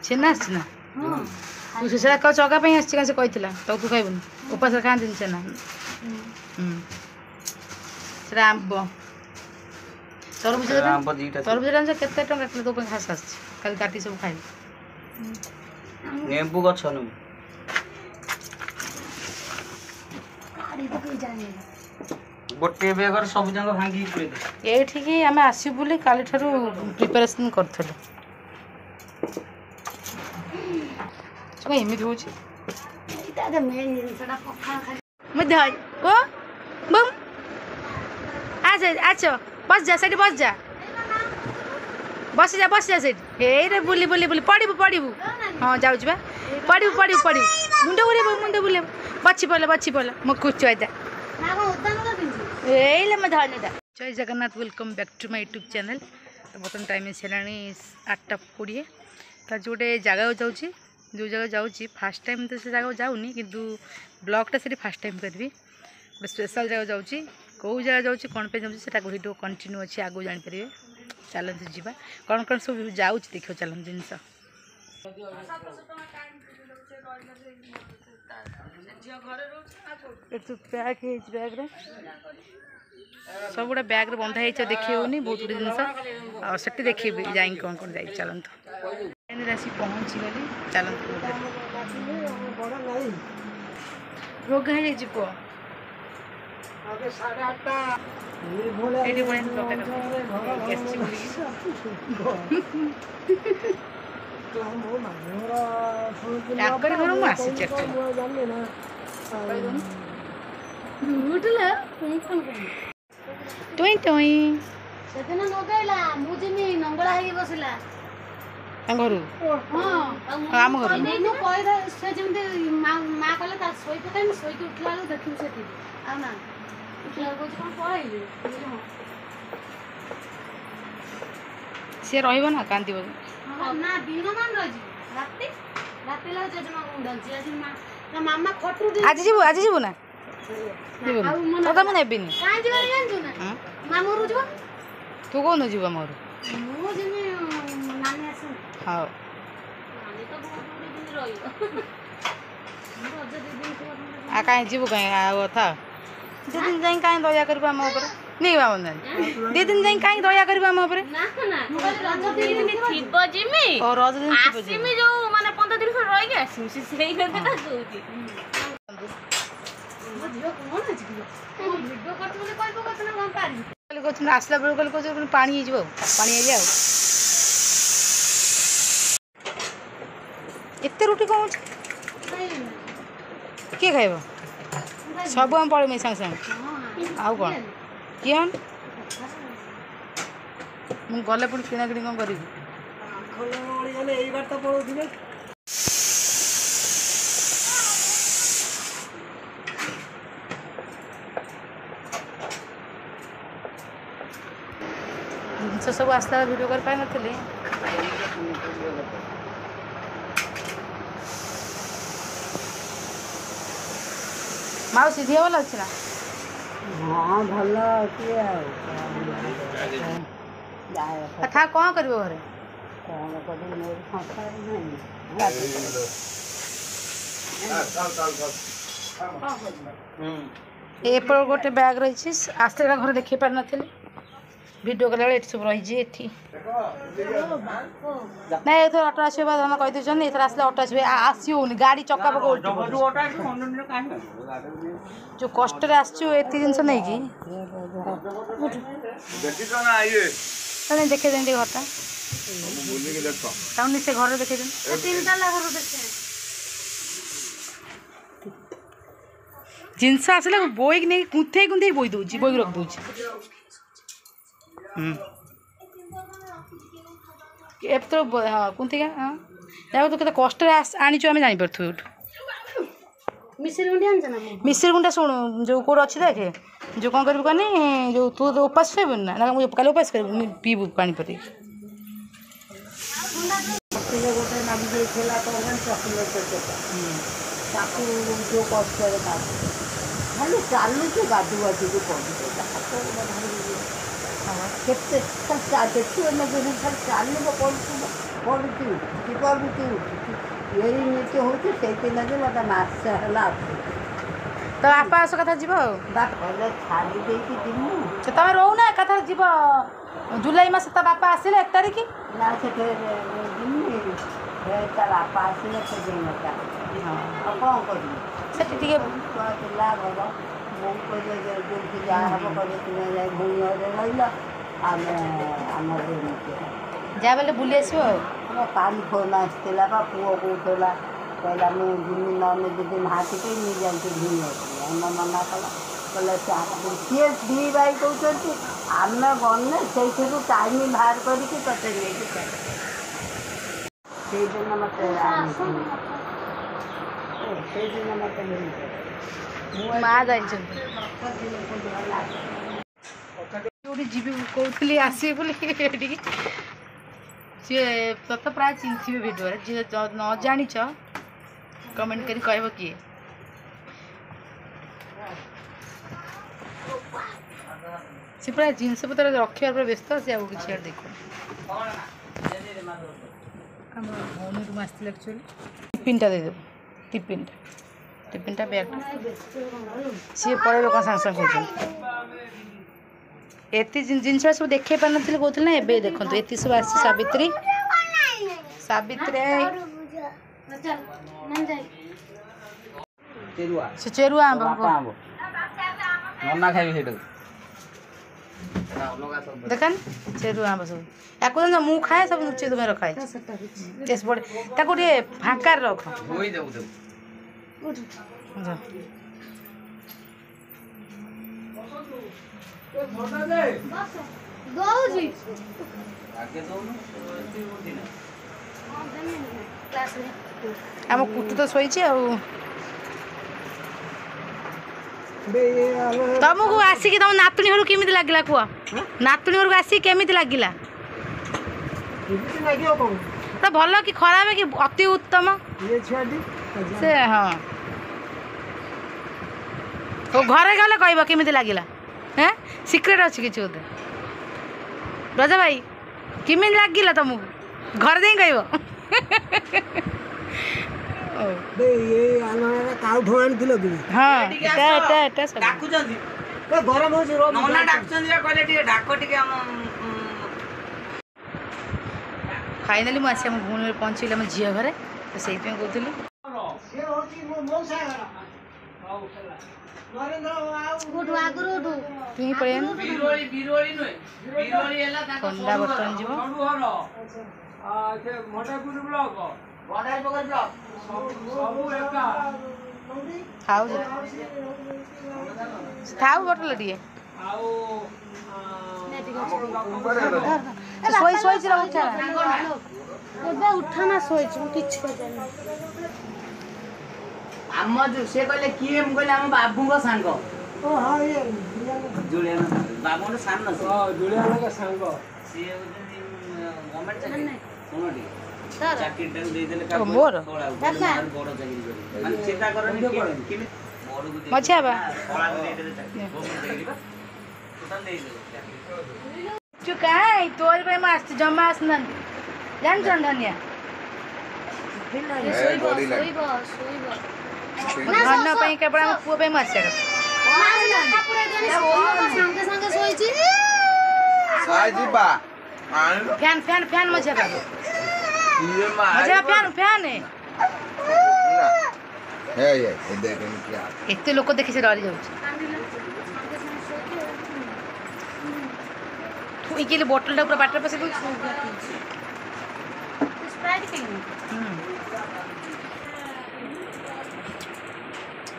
छेना आसना तू से चगा पे आस कहला तो तू खाइबुन उपास खाती छेना आंब तरबुज तरबुज केते टंका किलो तो खास आस खाली काटी सब खाइ नेबू गछ गोटे बेगर सब जंग भांगी पुरे दे एठी की आमे आसी बुली काली ठारू प्रिपरेशन करथले तो एमित होची इटा के मेन जिनसडा पखा खाली मध्य ओ बम आछो बस जा सेठी बस जा सेठ हे रे बुली बुली बुली पड़िबू हां जाउछ बा पड़िबू मुंडे बुले बच्ची पले मो कुछ आइता ना को उद्दान का पिंजी एले म धन्यवाद जय Jagannath welcome back to my YouTube channel तो बर्तमान टाइम हेलानी 8:20 तो गोटे जगह जाऊँगी जो जगह जाऊँगी फास्ट टाइम तो से जगह जाऊनी किंतु ब्लॉगटा से फास्ट टाइम करी गोटे स्पेशल जगह जाऊँगी कौ जगह जाऊँगी कौन पे जाऊँगी सेटा वीडियो कंटिन्यू अच्छी आगू जापर चलते जीवा कौन कौन सब जाऊँ देख चलते जिनस पैक बैग्रे सब गुड़ा बैग्रे बंधा हो देखी होनी बहुत गुड जिनस से देखी जा कौन कौन जा चलत आसी पहुँची गली चलत रोग है पुआ टोई टोई सेदिन नगैला मुजिनी नंगला हेई बसिला घर आम घर मु कहि से जेमते मा कले ता सोई पकाई सोई के उठला लो देखिउ सेति आ ना उठला को कोन पळाइले से रहइबो ना कांदिबो ना दिन मान रही राती राती ला जजमा गुंडंची आज मामा खटू दे आज जीवो ना जीवो तो तम नेबिनी काई जीवा जानजु ना मामू रु जीवा तू कोन जीवा मोर मु जेमे नानी आसे हां नानी तो बहुत दिन रहियो मु अज दे दिन तो आ काई जीवो काई आ था दे दिन जाई काई दया करबा हम ऊपर नहीं बाबा ना दे दिन जाई काई दया करबा हम ऊपर ना ना रज दिन थिबो जिमी और रज दिन थिबो जिमी जो माने 15 दिन रहि के आसी सेही कते ना कहूती वीडियो करते बोले कहबो कतना हम पारी कल को आसला बेल कल को पानी जीवो पानी आ जाओ एते रोटी कौन के खाइबो सब हम पड़े में संग संग आउ कौन कियन मु गले पुणी किना किणी कौन करी जिनस सब आसला वीडियो कर पाई नथिले माउसी दिया वाला अछि ना हाँ भल था कौन करिवो घरे कौन कर मोर संस्था नहीं एपर गोटे बैग रही आस्ते घर देखी पार नथिले वीडियो कला ये सब रही ना एथर ऑटो आसो धन कही दे एथर आसले ऑटो आसो गाड़ी चक्का पक जो कष्ट एति जिन नहीं कि देखे दें घरटा से घर देखे दें जिनस आसला बोईक नहीं कुंथे कुंथे बोई दूची बोईक रख दूची तो हाँ कुंथी हाँ तो केते कष्ट आनी आम जापर मिश्री गुंडा शुणु जो कौट अच्छी देखे जो कौन कर जो तू तो उपास खेबुन ना कल उपास कर पीबू पानी पी खाली चालू गाधु गाधु କେତେ ଦେଖିବ ନା ଖାଲି ଚାଲିବ ପଡ଼ୁଛି ଏଇ ନୀତି ହେଉଛି ସେଇଥିଲାଗି ମୋତେ ମାସ ହେଲା ଆସୁଛି। ତ ବାପା ଆସ କଥା ଯିବ ଆଉ କହିଲେ ଛାଡ଼ି ଦେଇକି ଯିବୁ ତମେ ରହୁନା ଏକାଥରେ ଯିବ ଜୁଲାଇ ମାସ ତା ବାପା ଆସିଲେ 1 ତାରିଖ ନା ସେଠି ଯିମି ତା ବାପା ଆସିଲେ ସେ ଦିନଟା ଆଉ କ'ଣ କରିବି ସେଠି ଟିକେ ପିଲା ଭଲ ବୋଉ କହିଲେ ଯେଉଁଠି ଯାହା ହେବ କହିଲେ ତୁମେ ଯାଇ ଭଉଣୀ ଘରେ ରହିଲ ଆମେ ଆମର ଯାହା ବଲେ ବୁଲି ଆସିବ ଆଉ ଆମ କାଲି ଫୋନ୍ ଆସିଥିଲା ବା ପୁଅ କହୁଥିଲା କହିଲା ମୁଁ ଯିମି ନହେଲେ ଯଦି ହାତିକି ମୁଁ ଯାଇକି ଘିନି ଆସିବି ଆମ ମନା କଲା କହିଲେ ସିଏ ଦୁଇ ଭାଇ କହୁଛନ୍ତି ଆମେ ଗଲେ ସେଇଥିରୁ ଟାଇମ୍ ବାହାର କରିକି ତତେ ନେଇକି ସେଇଦିନ ମୋତେ ସେଇଦିନ ମୋତେ ମା ଜାଣିଛନ୍ତି ଯୋଉଠି ଯିବି କହୁଥିଲି ଆସିବେ ବୋଲି ଏଠିକି ସିଏ ତତେ ପ୍ରାୟ ଚିନ୍ଥିବେ ଭିଡ଼ିଓରେ ଯିଏ ନ ଜାଣିଛ କମେଣ୍ଟ କରି କହିବ କିଏ ସେ ପୁରା ଜିନିଷ ପତ୍ର ରଖିବା ପୁରା ବ୍ୟସ୍ତ ସେ ଆଉ କିଛି ଦେଖୁନି ଆମ ଭଉଣୀ ରୁମ୍ ଆସିଥିଲେ ଆକ୍ଚୁଆଲି ଟିଫିନ୍ଟା ଦେଇଦେବୁ ଟିଫିନ୍ଟା ବ୍ୟାଗ୍ଟା ସିଏ ପଳେଇବ କ'ଣ ସାଙ୍ଗେ ସାଙ୍ଗେ କହୁଛନ୍ତି ଏତେ ଜିନିଷ ସବୁ ଦେଖେଇ ପାରୁନଥିଲେ କହୁଥିଲେ ନା ଏବେ ଦେଖନ୍ତୁ ଏତେ ସବୁ ଆସିଛି ସାବିତ୍ରୀ ସେ ଚେରୁଆ ଆମ୍ବ ଦେଖାନି ଚେରୁଆ ଆମ୍ବ ସବୁ ୟାକୁ ଜାଣିଛ ମୁଁ ଖାଏ ସବୁ ଲୁଚେଇ ତୁମେ ରଖା ହେଇଛି ଟେଷ୍ଟ ବଢ଼େ ତାକୁ ଟିକେ ଫାଙ୍କାରେ ରଖ ଆମ କୁଟୁ ତ ଶୋଇଛି ଆଉ ତମକୁ ଆସିକି ତମ ନାତୁଣୀ ଘରକୁ କେମିତି ଲାଗିଲା କୁହ ନାତୁଣୀ ଘରକୁ ଆସିକି କେମିତି ଲାଗିଲା ତ ଭଲ କି ଖରାପ କି ଅତି ଉତ୍ତମ ସେ ହଁ ଘରେ ଗଲେ କହିବ କେମିତି ଲାଗିଲା হ্যাঁ সিক্রেট আছে কিছু ওদের রাজা ভাই কেମିତି ଲାଗିଲା ତମକୁ ଘରେ ଯାଇ କହିବ ହଁ ଫାଇନାଲି ମୁଁ ଆସି ଆମ ଭଉଣୀ ପହଞ୍ଚିଲି ଆମ ଝିଅ ଘରେ ତ ସେଇଥିପାଇଁ କହୁଥିଲି ଥଣ୍ଡା ବର୍ତ୍ତମାନ ଯିବ ଥାଉ ବଟଲ ଟିକେ ଶୋଇଛି ଉଠାନା ଶୋଇଛି ମୁଁ କିଛି ଆମ ଯୋଉ ସେ କହିଲେ କିଏ ମୁଁ କହିଲି ଆମ ବାବୁଙ୍କ ସାଙ୍ଗ ବାବୁଙ୍କ ସାନ ସାଙ୍ଗ ସିଏ ଗଭର୍ଣ୍ଣମେଣ୍ଟ ଚାକିରିଟାକୁ ଦେଇଦେଲେ ମୋର ବଡ ଚାକିରି ମାନେ ଚିନ୍ତା କରନି ମଝିଆ ବା କାଇଁ ତୋରି ପାଇଁ ମୁଁ ଆସିଛି ଜମା ଆସିନାହାନ୍ତି ଜାଣିଛ ଧନିଆ ଧନ ପାଇଁ କେବଳ ଆମ ପୁଅ ପାଇଁ ମୁଁ ଆସିବା କଥା ଫ୍ୟାନ୍ ଫ୍ୟାନ୍ ଫ୍ୟାନ୍ ମଝିଆ ବାବୁ ମଝିଆ ଫ୍ୟାନ୍ ଫ୍ୟାନ୍ ଏତେ ଲୋକ ଦେଖି ସେ ଡରି ଯାଉଛି ଥୁଇକିଲି ବୋଟଲଟା ପୁରା ବାଟରେ ପଶି ଦଉଛି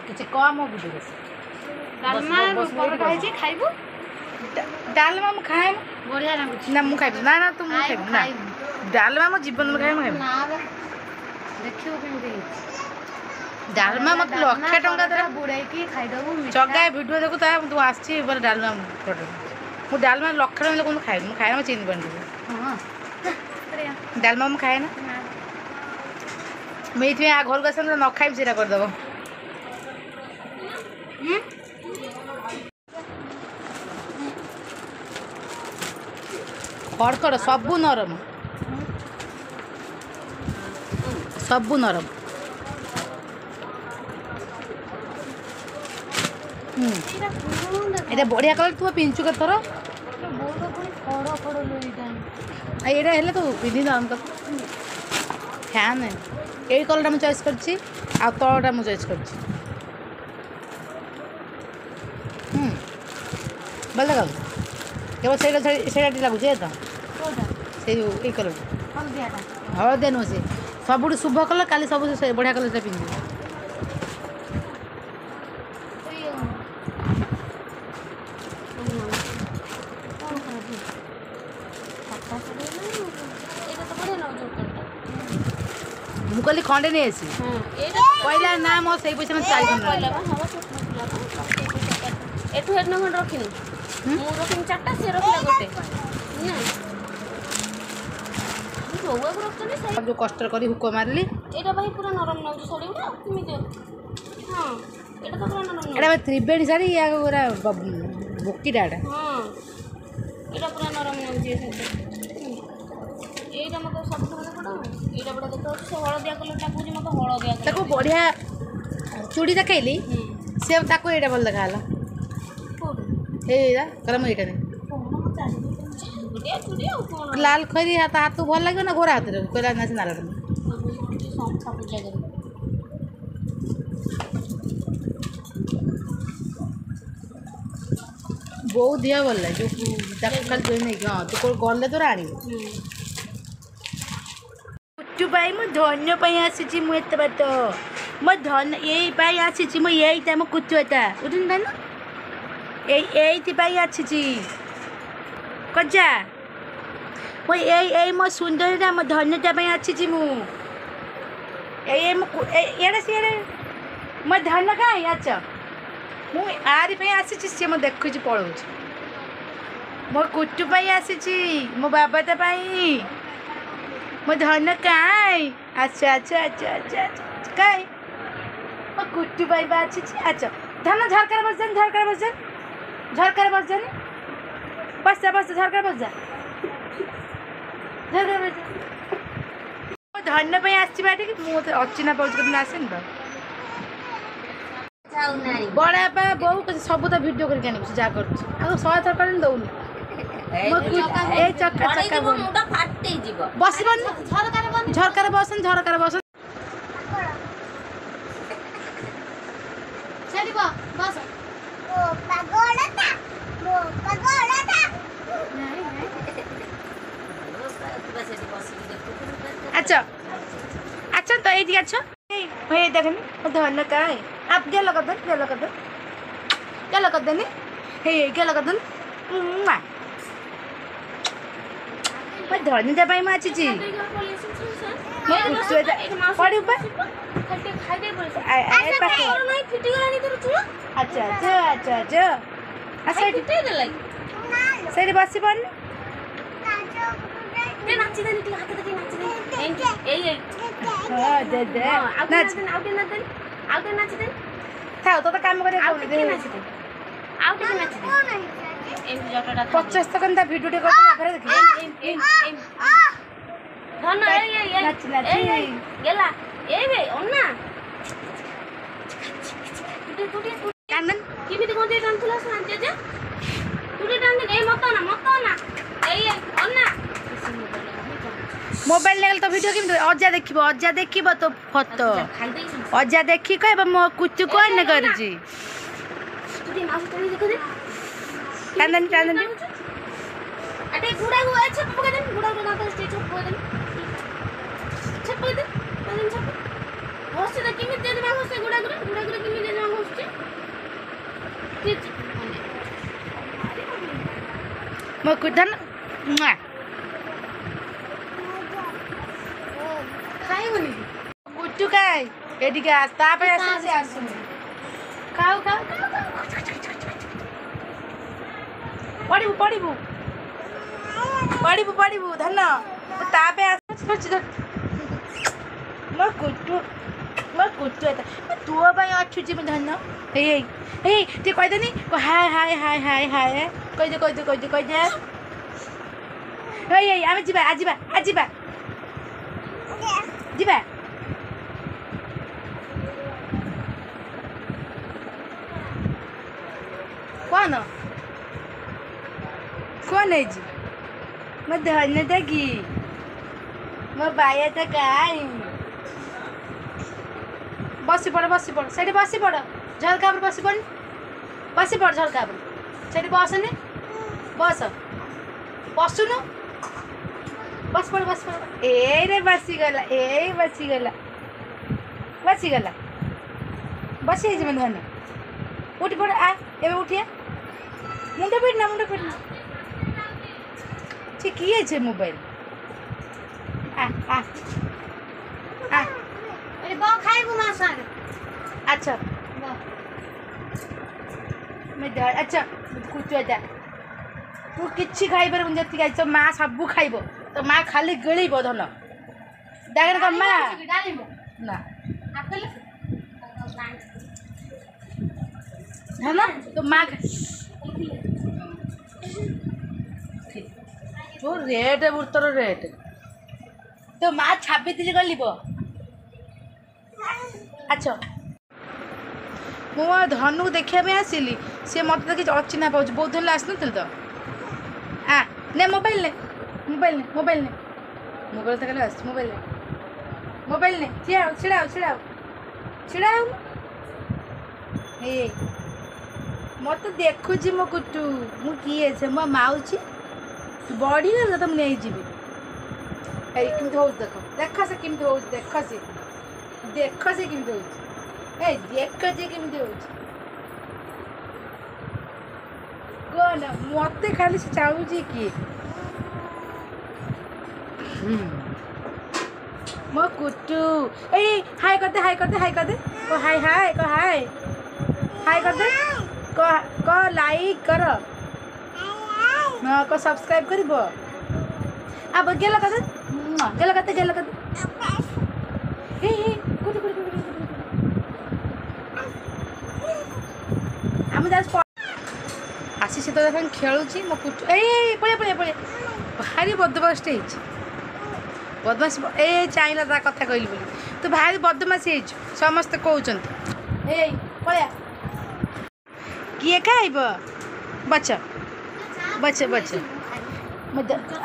କିଛି କମ ବୁଝୁ ଖାଇବୁ ଡାଲମା ମୁଁ ଖାଏ ବଢିଆ ଲାଗୁଛି ନା ମୁଁ ଖାଇବି ନା ନା ତୁ ମୁଁ ଖାଇବି ନା ଡାଲମା ମୋ ଜୀବନରେ ଖାଇବି ମୁଁ ଖାଇବି ଦେଖିବୁ କେମିତି ଡାଲମା ମତେ 1,00,000 ଟଙ୍କା ଦେଲା ବୁଡ଼େଇକି ଖାଇଦବୁ ଜଗାଏ ଭିଡ଼ିଓ ଦେଖୁ ତା ତୁ ଆସିଛି ଏবার ଡାଲମା ମୁଁ ଡାଲମା 1,00,000 ଟଙ୍କା ଲୋକ ମୁଁ ଖାଇବି ମୁଁ ଖାଏ ନା ଚିନି ପାଣି ଡାଲମା ମୁଁ ଖାଏ ନା ମୁଁ ଏଇଥିପାଇଁ ଘରକୁ ଆସିଲେ ନ ଖାଇବି ସେଇଟା କରିଦେବ କଡ଼କଡ଼ ସବୁ ନରମ ସବୁ ନରମ। এটা বড়িয়া কলর তু পিঞ্চু কেতর এইটা হলে তো পিঁধি দাম ফ্যান এই কলরটা মু চয়েস করছি আর তলটা মু চয়েস করছি ଭଲ ଦେଖାଉ କେବଳ ସେଇଟା ସେଇଟା ଟିକେ ଲାଗୁଛି ତ ସେଇ ଯେଉଁ ଏଇ କଲର ହଳଦିଆ ନୁହଁ ସେ ସବୁଠୁ ଶୁଭ କଲର କାଲି ସବୁ ବଢ଼ିଆ କଲର ସେଟା ପିନ୍ଧିବ। ମୁଁ କହିଲି ଖଣ୍ଡେ ନେଇ ଆସିବି କହିଲା ନା ମୋ ସେଇ ପଇସା ମୋତେ 4 ଖଣ୍ଡ ଏଠୁ ହେଡ ଖଣ୍ଡ ରଖିନି ମୁଁ ରଖିନି 4ଟା ସେ ରଖିଲା ଗୋଟେ जो कष्ट करी हुक मारली एटा भाई पूरा नरम नाउ साड़ी उडा केमिति हां एटा तो पूरा नरम एटा त्रिवेणी साड़ी या पूरा बुकीटा एटा हां एटा पूरा नरम नाउ जे सब एटा मत सब सब पडा एटा बडा देखो से हळदिया कलर टा पूजी मत हळदिया ताको बढ़िया चूड़ी देखाइली से ताको एटा भल देखाला एटा कलम एटा ने लाल खरी हाथ भल लगे ना गोरा हाथ कहला ना से नाला बहुत दिया भल जो खाली जो नहीं हाँ तू गले तो आण कुट्टू भाई मो धन्य आसी मुझे बात मो धन यही आसी मुझे मो कुट्टू एटा उठन धन यही आसी कजा मो मो सुंदरटा मो धन्यटा आसी मु एड़े सीड़े मो धन कहीं आच मु आरी आसी सी मो देखु पलौ मो कुट्टू आसी मो बाबाटा मो धन कहीं अच्छा अच्छा अच्छा अच्छा कहीं मो कुट्टू आसी अच्छा धन झरकार बस जानी झरकार बस जानी झरकार बस जानी बस जा झरकार बस जा धन्य आसी मुझे अचिना पाँच आसे बड़ा बहु सब तो भिड कर जहाँ कर 100 थर कर दौनी बस झरकार बसन झरकार बसन अच्छा अच्छा तो ये अच्छा ये देखनी धन का है आप गेलो कर दन गेलो कर दन हे गेलो कर दन मैं धन जा पाई माची जी मैं कुछ पड़ी ऊपर अच्छा अच्छा अच्छा अच्छा अच्छा सही बसी पड़ नाची दे निकल हाथ दे नाची दे ए हां दे दे नाच आउटे नाच दे थाओ तो काम करे आउटे नाच दे आउटे नाच दे एम जटटा 50 सेकंड वीडियो टे कर आखरे देखि एम धन ए नाच नाच गेला ए बे ओन्ना टुटे कानन किमिति कोन जे टानथला सांते जे टुटे टान दे ए मत ना ए ओन्ना मोबाइल लेगल तो वीडियो केमि अजा देखिबो तो फोटो अजा देखि कहबो मो कुचु कोन न करजी तुदी मास तनी देखो दे कानन कानन अटे गुडा गो अच्छा पका दे गुडा गो ना तो स्टेज पका दे छप दे कानन छप होसे दे किमि दे दे होसे गुडा गो किमि दे दे होसे ठीक मो कुदन खाइबनी कुचु काय एदिके आस्ता पे आसे आसु खाओ पड़ीबू धन तापे आसे मो कुचु एता तू भाई अच्छु जी धन हे ती कह देनी हाय हाय हाय हाय हाय कह दे ହେଇ ହେଇ ଆମେ ଯିବା ଯିବା ଯିବା ଯିବା କଣ କଣ ହେଇଛି ମୋ ଧନ୍ୟଟା କି ମୋ ବାୟାଟା କାଇଁ ବସି ପଡ଼ ସେଠି ବସି ପଡ଼ ଝରକା ଉପରେ ବସି ପଡ଼ ଝରକା ଉପରେ ସେଠି ବସନି ବସ ବସୁନୁ ବସି ପଡ଼ ଏଇରେ ବସିଗଲା ବସିଗଲା ବସି ହେଇଛି ମୋ ଧନ୍ୟ ଉଠି ପଡ଼ ଆ ଏବେ ଉଠିଆ ମୁଣ୍ଡ ପିଟନା ସେ କିଏ ଅଛି ମୋବାଇଲ ଖାଇବୁ ମା ସାଙ୍ଗେ ଆଚ୍ଛା ଆଚ୍ଛା କୁଚୁ ଯା ତୁ କିଛି ଖାଇପାରିବୁନି ଯେତିକି ଖାଇ ତୋ ମା ସବୁ ଖାଇବ ତୋ ମା ଖାଲି ଗିଳିବ ଧନ ଜାଗାରେ କର ମା ନା ଧନ ତୋ ମା ତୋ ରେଟ୍ ତୋର ରେଟ୍ ତୋ ମା ଛାବିଥିଲି ଗଲିବ ଆଚ୍ଛା ମୁଁ ଧନକୁ ଦେଖିବା ପାଇଁ ଆସିଲି ସେ ମୋତେ ତ କିଛି ଅଚିହ୍ନା ପାଉଛି ବହୁତ ଦିନ ଆସିନଥିଲି ତ ନେ ମୋବାଇଲ ନେ ମୋବାଇଲ ତ କାଲି ଆସିଛି ମୋବାଇଲ ନେ ଛିଡ଼ା ହଉ ମୋତେ ଦେଖୁଛି ମୋ କୁଟୁ ମୁଁ କିଏ ସେ ମୋ ମାଉଛି ବଢ଼ିଗଲା ତ ମୁଁ ନେଇଯିବି ଏଇ କେମିତି ହେଉଛି ଦେଖ ସେ କେମିତି ହେଉଛି ଦେଖ ସେ କେମିତି ହେଉଛି କେମିତି ହେଉଛି କଣ ମୋତେ ଖାଲି ସେ ଚାହୁଁଛି କିଏ ମୋ କୁଟୁ ଏଇ ହାଇ କରିଦେ କହ ହାଇ କରିଦେ କହ ଲାଇକ୍ କର କହ ସବସ୍କ୍ରାଇବ୍ କରିବ ଗେଲ କରିଦେ আমি আসি সে তো এখন খেলুছি মো কুচু এই পড়ে ভারি বদমাসটা হয়েছি বদমাস এই চাইলা তা কথা কইলি বলি তু ভারি বদমাসি হয়েছু সমস্তে কৌଛନ୍ତି এই পড়া কিଏ ଖାଇବ ବଛ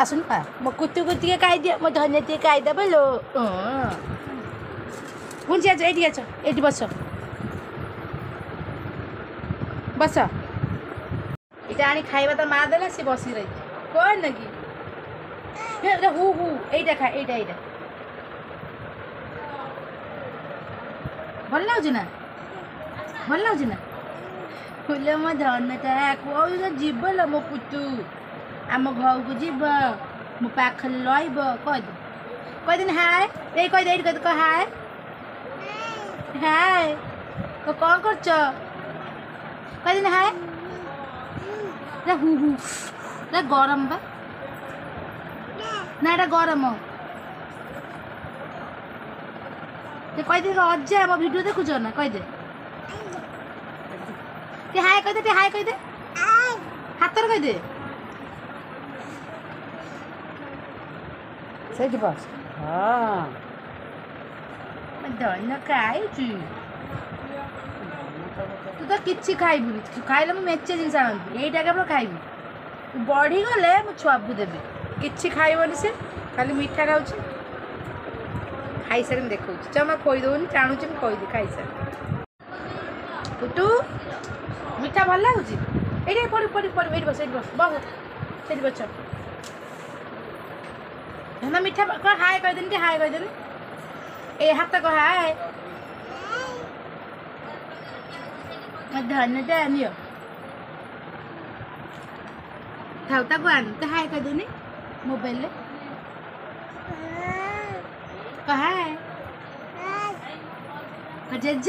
ଆସୁନ ମୋ କୁତୁକୁ ଟିକେ ଖାଇଦିଅ ମୋ ଧନ୍ୟ ଟିକେ ଖାଇଦେବ ଲୋ ପୁଣି ଆଛ ଏଇଠି ବସ এটা আনি খাইবা তার মা দেলা সে বসি রয়েছে কর নাকি হু এইটা খা এইটা ভাল লাগুଛି না ফুলে ମୋ ଧନଟା କୋଉ ଯିବ ଲୋ ମୋ ପୁତୁ ଆମ ଘରକୁ ଯିବ ମୋ ପାଖରେ ରହିବ କହିଦିନ ହାଏ ଏଇ କହିଦେ ଏଇଠି କହିଦେ କହ ହାଏ କ'ଣ କରୁଛ କହିଦିନ ହାଏ ହୁ ଗରମ ବା ନା ଏଇଟା ଗରମ କହିଦେ ଅଜା ଆମ ଭିଡ଼ିଓ ଦେଖୁଛ ନା କହିଦେ ହାଏ କହିଦେ ହାତରେ କହିଦେ ସେଇଠି ବସ ଧନ୍ୟ ଖାଇଛୁ ତୁ ତ କିଛି ଖାଇବୁନି ଖାଇଲେ ମୁଁ ମେଞ୍ଚେ ଜିନିଷ ଆଣନ୍ତି ଏଇଟା କେବଳ ଖାଇବୁ ତୁ ବଢ଼ିଗଲେ ମୁଁ ଛୁଆକୁ ଦେବି କିଛି ଖାଇବନି ସେ ଖାଲି ମିଠା ଖାଉଛି ଖାଇସାରି ମୁଁ ଦେଖାଉଛି ଜମା ଖୋଇ ଦେଉନି ଟାଣୁଛି ମୁଁ କହିଦି ଖାଇସାରି ତୁ ମିଠା ଭଲ ଲାଗୁଛି ଏଇଠି ପଡ଼ି ଏଇଠି ବସ ସେଇଠି ବସ ନା ମିଠା କ'ଣ ହାଏ କହିଦେନି ଟିକେ ହାଏ କହିଦେନି ଏ ହାତ କହ ହାଏ ଧନ୍ୟଟା ନିଅ ଥାଉ ତାକୁ ଆଣ ତ ହାଏ କହିଦେନି ମୋବାଇଲରେ କହ ହାଏ ଜେଜ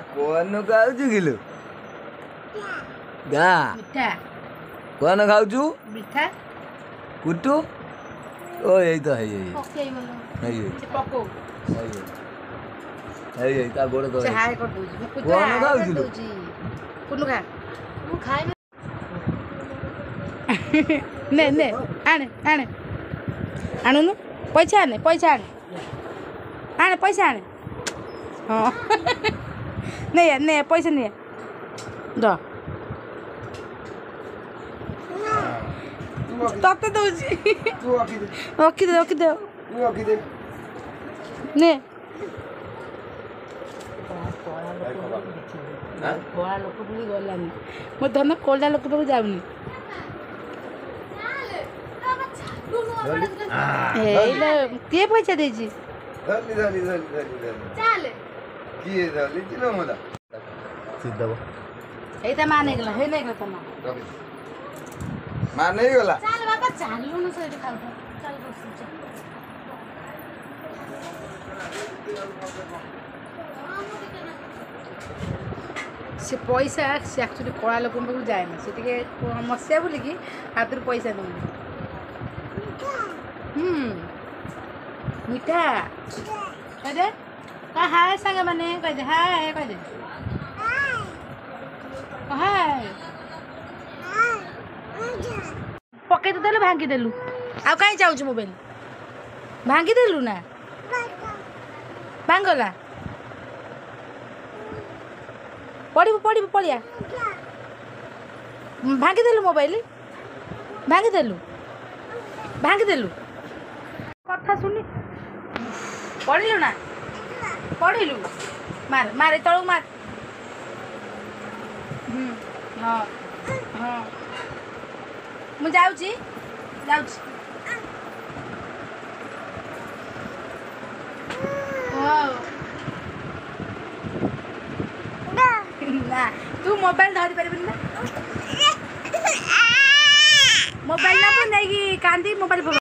କଣ ଖାଉଛୁ କିଲୋ ଗା ମିଠା କଣ ଖାଉଛୁ ମିଠା କୁଟୁ ଓ ଏଇ ତ ହେଇ ପକଉ ତା ଗୋଡ଼ ତ ହାଏ କରିଦେଉଛି କଣ ଖାଉଛୁ କୁନୁ ଖା ମୁଁ ଖାଇବି ନେ ନେ ଆଣେ ଆଣେ ଆଣୁନୁ ପଇସା ଆଣେ ପଇସା ଆଣେ ହଁ ନେ ନେ ପଇସା ନିଏ ଦ ତତେ ଦଉଛି ରଖିଦେ ନେ କଳା ଲୋକ ପୁଣି ଗଲାନି ମୋ ଧନ କଳା ଲୋକ ପାଖକୁ ଯାଉନି କିଏ ପଇସା ଦେଇଛି ଏଇଟା ମା ନେଇଗଲା ହେଇ ନେଇଗଲା ତମ ମା ନେଇଗଲା ଚାଲ ବାପା ଚାଲୁନ ସେଇଠି ଖାଉଥା ଚାଲ ବସ ସେ ପଇସା ସେ ଆକ୍ଚୁଆଲି କଳା ଲୋକଙ୍କ ପାଖକୁ ଯାଏନି ସେ ଟିକେ ମସିଆ ବୋଲିକି ହାତରୁ ପଇସା ଦେଉନି ମିଠା କହିଦେ ହାଏ ସାଙ୍ଗମାନେ କହିଦେ ହାଏ କହିଦେ ହାଏ ପକେଇ ତ ଦେଲୁ ଭାଙ୍ଗିଦେଲୁ ଆଉ କାହିଁ ଚାହୁଁଛୁ ମୋବାଇଲ ଭାଙ୍ଗିଦେଲୁ ନା ଭାଙ୍ଗଲା ପଡ଼ିବୁ ପଡ଼ିଆ ଭାଙ୍ଗିଦେଲୁ ମୋବାଇଲ ଭାଙ୍ଗିଦେଲୁ କଥା ଶୁଣି ପଡ଼ିଲୁ ନା ପଡ଼ିଲୁ ମାର ତଳକୁ ମାର ହଁ ହଁ ମୁଁ ଯାଉଛି ନା ତୁ ମୋବାଇଲ ଧରି ପାରିବୁନି ନା ମୋବାଇଲ ନେବୁ ନେଇକି କାନ୍ଦି ମୋବାଇଲ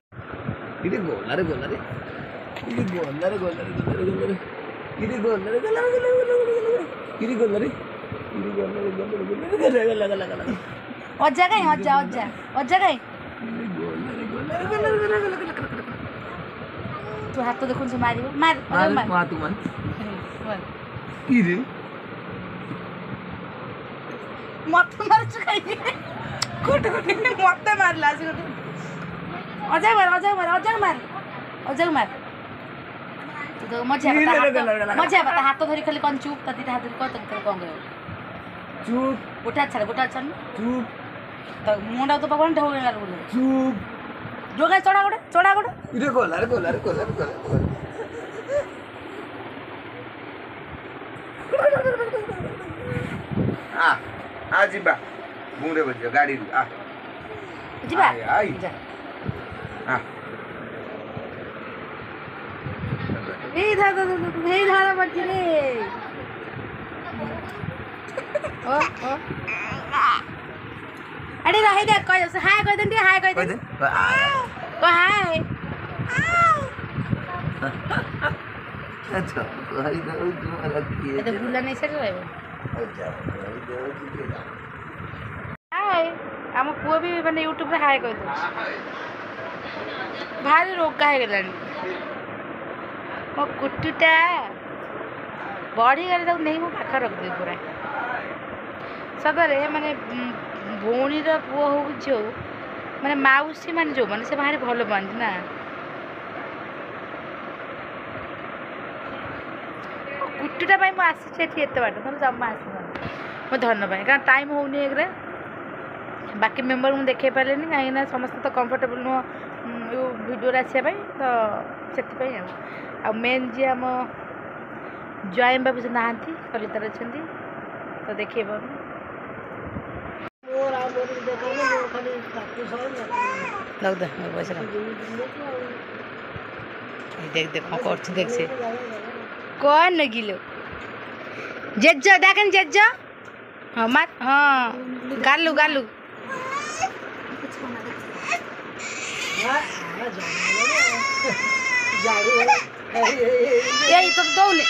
ଅଜା କାଇଁ ଅଜା କାଇଁ ତୁ ହାତ ଦେଖୁଛୁ ମାରିବ ମାର ମତେ ମାରୁଛୁ କାହିଁକି ମତେ ମାରିଲା ଆସି ଗୋଟେ ଅଜାକୁ ମାର ମଜା ତା ହାତ ଧରି ଖାଲି କଣ ଚୁପ୍ ତା ଦିଟା ହାତ ଧରି କଣ କହିବ ଚୁପ୍ ଗୋଟେ ହାତ ଛାଡ଼ ଚୁପ୍ ତା ମୁଣ୍ଡ ତ ପାଖରେ ଢୋ ଚୁପ୍ ଯୋଗା ଚଢ଼ା ଗୋଟେ ଯିବା ବୁଣ୍ଡେ ବସିବା ଗାଡ଼ିରୁ ଯିବା ଏଇ ଧର ପଡ଼ିଛି ରେ ଆରେ ରହି ଦେ ହାଏ କହିଦେନି ଟିକେ ହାଏ କହିଦେନି ହାଏ ବୁଲା ନେଇ ସାରି ରହିବ ହାଏ ଆମ ପୁଅ ବି ମାନେ ୟୁଟ୍ୟୁବରେ ହାଏ କହିଦେଉଛି ଭାରି ରୋଗା ହେଇଗଲାଣି ମୋ କୁଟୁଟା ବଢ଼ିଗଲେ ତାକୁ ନେଇ ମୋ ପାଖରେ ରଖିଦେବି ପୁରା ସତରେ ମାନେ ଭଉଣୀର ପୁଅ ହଉ ଝିଅ ହଉ ମାନେ ମାଉସୀ ମାନେ ଯେଉଁମାନେ ସେ ଭାରି ଭଲ ପାଆନ୍ତି ନା କୁଟୁଟା ପାଇଁ ମୁଁ ଆସିଛି ଏଠି ଏତେ ବାଟ ନହେଲେ ଜମା ଆସିନାହାନ୍ତି ମୋ ଧନ ପାଇଁ କାରଣ ଟାଇମ୍ ହେଉନି ଏକରେ ବାକି ମେମ୍ବର ମୁଁ ଦେଖାଇ ପାରିଲିନି କାହିଁକିନା ସମସ୍ତେ ତ କମ୍ଫର୍ଟେବୁଲ୍ ନୁହଁ ଭିଡ଼ିଓରେ ଆସିବା ପାଇଁ ତ ସେଥିପାଇଁ ଆଉ ମେନ୍ ଯିଏ ଆମ ଜୟମ ବାବୁ ସେ ନାହାନ୍ତି କଲିତାରେ ଅଛନ୍ତି ତ ଦେଖାଇ ପାରୁନି देख कौन कर देख से कौन नगिलो जेज देखन जेज हाँ मत हाँ गालू गालू ये तो दौने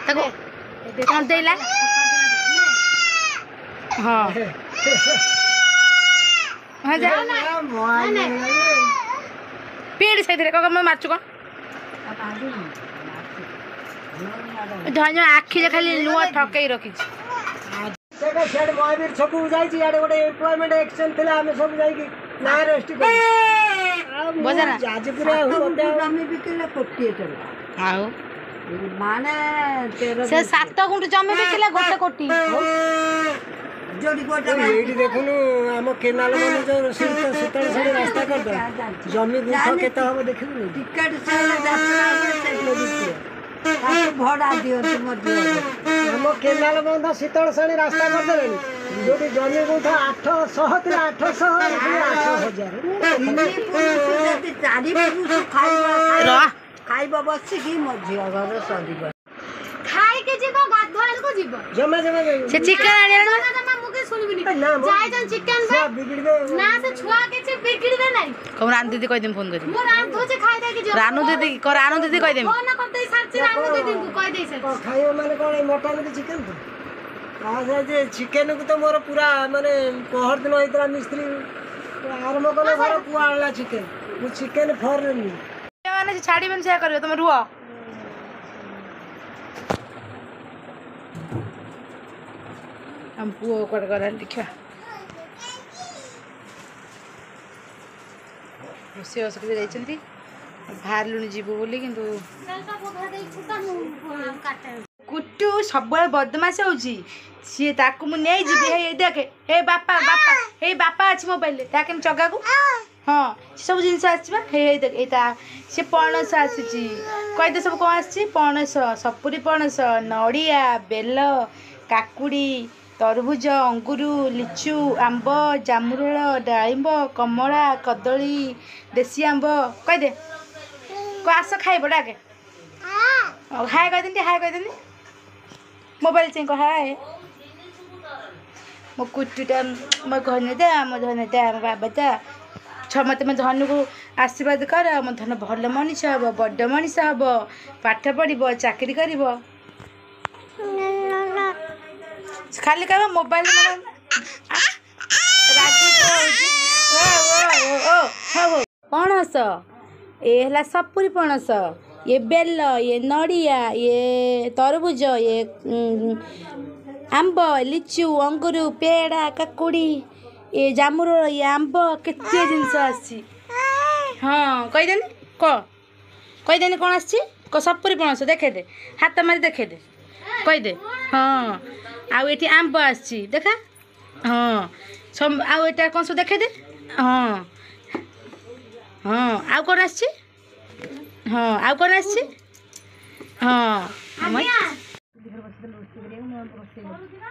तको कौन देला हाँ हाँ जा पेड़ से कह मैं मारचु कौन धन्य आखि खाली लुआ ठकई रखी देखा सियाड़े महावीर छक जाइए इे गोटे एम्प्लॉयमेंट एक्सचेंज थे आम सब जाकि ना रेस्ट जाजपुर जमी बिकिले 40 टका आउ माने 13 से 7 गुंठ जमी बिकिले 1 कोटी जोड़ी गोटा ये देखुनु आम केनाल मन जो शीतल साड़ी रास्ता कर दो जमी गुंठ केते हम देखिबु टिकट से जात्रा भड़ा दियो तुम दियो आम केनाल बंध शीतल साड़ी रास्ता कर देले जो जमी गुंठ 800 थे 800 8000 चारि पुरुष खाइबा बसिकी मो झियो घर सदिब खाई के जीव गाधोल को जीव जमा जमा से चिकन आने जमा मुके सुनबिनी ना जाय जन चिकन बे बिगड़बे ना से छुआ के से बिगड़बे नहीं कम रानू दीदी कह देम फोन कर मो रान धोचे खाई दे के जो रानू दीदी कर रानू दीदी कह देम फोन करते सारची रानू दीदी को कह दे से खाइबा माने कोन मटन के चिकन तो आ जे चिकन को तो मोर पूरा माने पहर दिन होइतरा मिस्त्री आरंभ कले घर पुआला चिकन मु चिकन फरनी माने छाड़ी बन से करियो तुम रुआ हम पुओ कट कर देखा रोषे असुविधा जाइछंती बाहर लुणी जीवो बोली किंतु कुट्टू सब बदमाश होउची सी ताकू मु नै जीबी हे देखे हे बापा बापा हे बापा अछि मोबाइल ताके चगा को हाँ सब जिनस आसवा हे देख एता से पणस आसी कह दे सब कौन आसी पणस सपुरी पणस नड़िया बेल काकुड़ी तरबुज अंगुर लिचु आंब जामुरोल डालिंब कमला कदली देसी आंब कह दे को आस खाइब डाके हाय कह देनी हाय कह देनी मोबाइल चाहिए हाय मो कुट्टूटा मो घने दे मो धने दे मो बाबा दे मत मो धनु को आशीर्वाद कर मो धन भल मनीष हम बड़ मनीष हम पाठ पढ़ चाकरी कर खाली कह मोबाइल पणस ये सपुरी पणस ये बेल ये नड़िया ये तरबुज ये आंब लिचु अंगुर पेड़ा काकुड़ी ये जामुर ये आंब केते जिनस आसी हाँ कहीदेनि कहीदेनि कौन आसी सपुरी पणस देखे दे हाथ मारी देखे दे कहीदे हाँ आउ ये आंब आसी देखा हाँ सब आउ एटा कौन सब देखे दे हाँ हाँ आउ कौन आसी हाँ आउ कौन आसी हाँ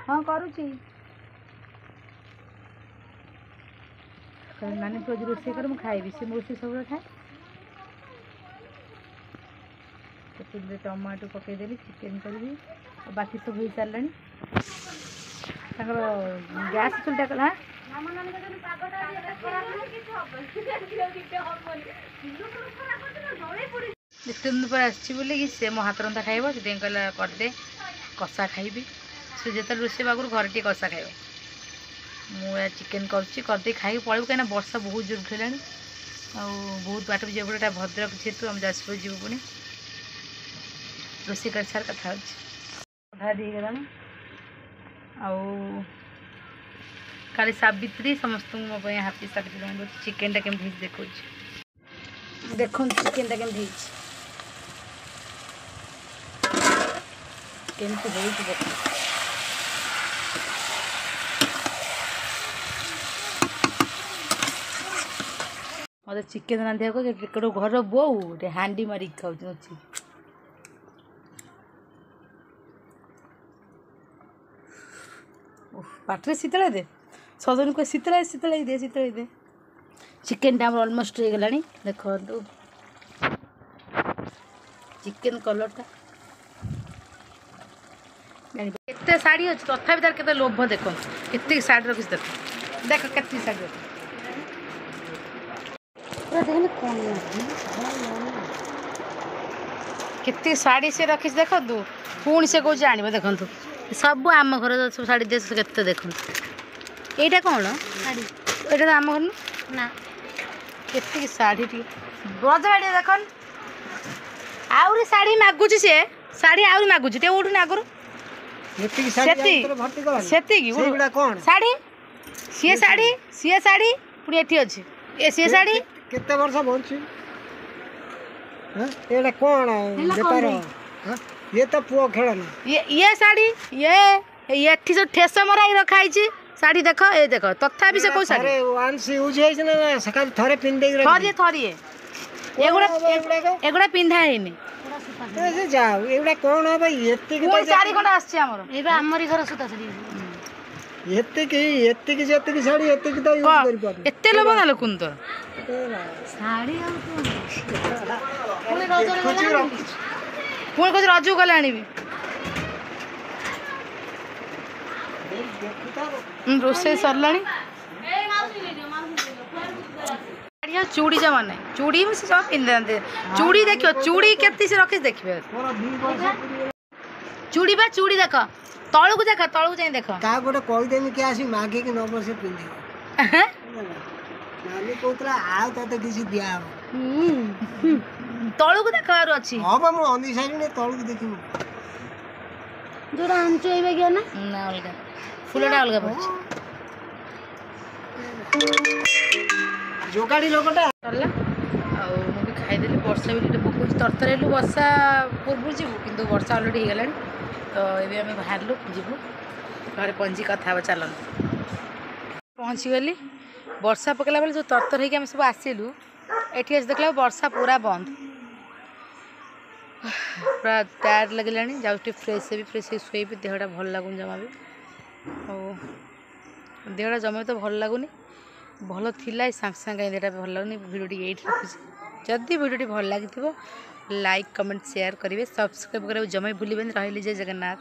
हाँ करुची नानी तू आज रोषे कर खाइबी से रोषे सब खाए चुल्हे टमाटो पकईदेली चिकेन करी बाकी सब हो सारे गैस चुलटा कला एत दिन पर आसी से मो हाथ रंधा खाइब से कहला करदे कषा खाइबी से जो रोषे आगुरी घर टे कषा खाइब मुझे चिकेन करदे खाई पलू कहीं वर्षा बहुत जोर उठेला बहुत बाट भी जाए भद्रक जेहतु आम जाजपुर जीव पुणी रोषे कर सार कथा अधा दीगला काली सावित्री समस्त मो हापी सावित्री चिकेन टा केम देखो देखो चिकेन टा केम केमती हो मत चिकेन रांधिया को घर बो हांडी मारिक खाऊ पाटे शीतल दे सदन को शीतल शीतल दे शीतल दे चिकेन टा अलमोस्ट हो गला देखो चिकेन कलर केते साड़ी अच्छे तथापि तार केते लोभ देखो केते साड़ी रखी देख देख केते साड़ी रखी केते साड़ी से रखी देखु पुणी से कौन आने देखु सब आम घर सब साड़ी दे केते देखु यहाँ कौन साड़ी ये तो आम घर ना केते साड़ी ब्रजवाड़ी देख आहरी शाढ़ी मागुच सी शाढ़ी आहरी मागुच टे उठुन आगुरी ଏତିକି ଶାଢ଼ୀ ସେତିକି ଭିତରେ ଭର୍ତ୍ତି କଲା ସେତିକି ସେଇଗୁଡ଼ା କ'ଣ ଶାଢ଼ୀ ସିଏ ଶାଢ଼ୀ ପୁଣି ଏଠି ଅଛି ସିଏ ଶାଢ଼ୀ କେତେ ବର୍ଷ ବଞ୍ଚୁ ଏଇଟା କ'ଣ ବେପାର ଇଏ ତ ପୁଅ ଖେଳନା ଇଏ ଶାଢ଼ୀ ଏଠି ସବୁ ଠେସ ମରା ହେଇ ରଖା ହେଇଛି ଶାଢ଼ୀ ଦେଖ ଦେଖ ତଥାପି ସେ କୋଉ ଶାଢ଼ୀ ୱାନ୍ସ ୟୁଜ୍ ହେଇଛି ନା ସକାଳେ ଥରେ ପିନ୍ଧେଇକି ଥରିଏ ଏଗୁଡ଼ା ପିନ୍ଧା ହେଇନି ଯାଉ ଏଗୁଡ଼ା କ'ଣ ହବ ଏତିକି ପୁଣି 4 ଖଣ୍ଡ ଆସିଛି ଆମର ଏବେ ଆମରି ଘର ସୁତା ଶାଢ଼ୀ ଏତିକି ଯେତିକି ଶାଢ଼ୀ ଏତିକି ତ ୟୁଜ୍ କରିପାରୁନି ଏତେ ଲୋଭ ନା ଲୋକଙ୍କୁ ତୋର ଶାଢ଼ୀ ଆଉ ପୁଣି କହୁଛି ରଜକୁ ଗଲେ ଆଣିବି ରୋଷେଇ ସରିଲାଣି ଚୁଡ଼ି ଜମା ନାହିଁ ଚୁଡ଼ି ସେ ସବୁ ପିନ୍ଧନ୍ତି ଚୁଡ଼ି ଦେଖିବ ଚୁଡ଼ି କେତେ ସେ ରଖିଛି ଦେଖିବେ ଚୁଡ଼ି ଦେଖ ତଳକୁ ଯାଇ ଦେଖ କାହା ଗୋଟେ କହିଦେମି କି ଆସି ମାଗିକି ନବ ସେ ପିନ୍ଧିବ ନାନୀ କହୁଥିଲା ଆଉ ତତେ କିଛି ଦିଆହବ ତଳକୁ ଦେଖ ଆରୁ ଅଛି ହବ ମୁଁ ଅନ୍ଧି ସାରିଣି ତଳକୁ ଦେଖିବୁ ଯୋଉଟା ଆଣିଛୁ ଏଇ ବାଗିଆ ନା ନା ଅଲଗା ଫୁଲଟା ଅଲଗା ପଡୁଛି ଯୋଗାଡ଼ି ଲୋକଟା ସରିଲା ଆଉ ମୁଁ ବି ଖାଇଦେଲି ବର୍ଷା ବି ଟିକେ ପକଉଛି ତରତର ହେଲୁ ବର୍ଷା ପୂର୍ବରୁ ଯିବୁ କିନ୍ତୁ ବର୍ଷା ଅଲରେଡ଼ି ହେଇଗଲାଣି ତ ଏବେ ଆମେ ବାହାରିଲୁ ଯିବୁ ଘରେ ପହଞ୍ଚି କଥା ହେବା ଚାଲନ୍ତୁ ପହଞ୍ଚିଗଲି ବର୍ଷା ପକେଇଲା ବେଳେ ଯେଉଁ ତରତର ହେଇକି ଆମେ ସବୁ ଆସିଲୁ ଏଠି ଆସି ଦେଖିଲା ବର୍ଷା ପୁରା ବନ୍ଦ ପୁରା ଟାୟାର୍ଡ ଲାଗିଲାଣି ଯାଉଛି ଟିକେ ଫ୍ରେଶ୍ ହେବି ଫ୍ରେଶ୍ ହେଇ ଶୋଇବି ଦେହଟା ଭଲ ଲାଗୁନି ଜମା ବି ଆଉ ଦେହଟା ଜମା ତ ଭଲ ଲାଗୁନି ଭଲ ଥିଲା ସାଙ୍ଗେ ସାଙ୍ଗେ ଦେହଟା ଭଲ ଲାଗୁନି ଭିଡ଼ିଓଟି ଏଇଠି ରଖୁଛି ଯଦି ଭିଡ଼ିଓଟି ଭଲ ଲାଗିଥିବ ଲାଇକ୍ କମେଣ୍ଟ ସେୟାର କରିବେ ସବସ୍କ୍ରାଇବ୍ କରିବାକୁ ଜମା ଭୁଲିବେନି ରହିଲି ଜୟ ଜଗନ୍ନାଥ।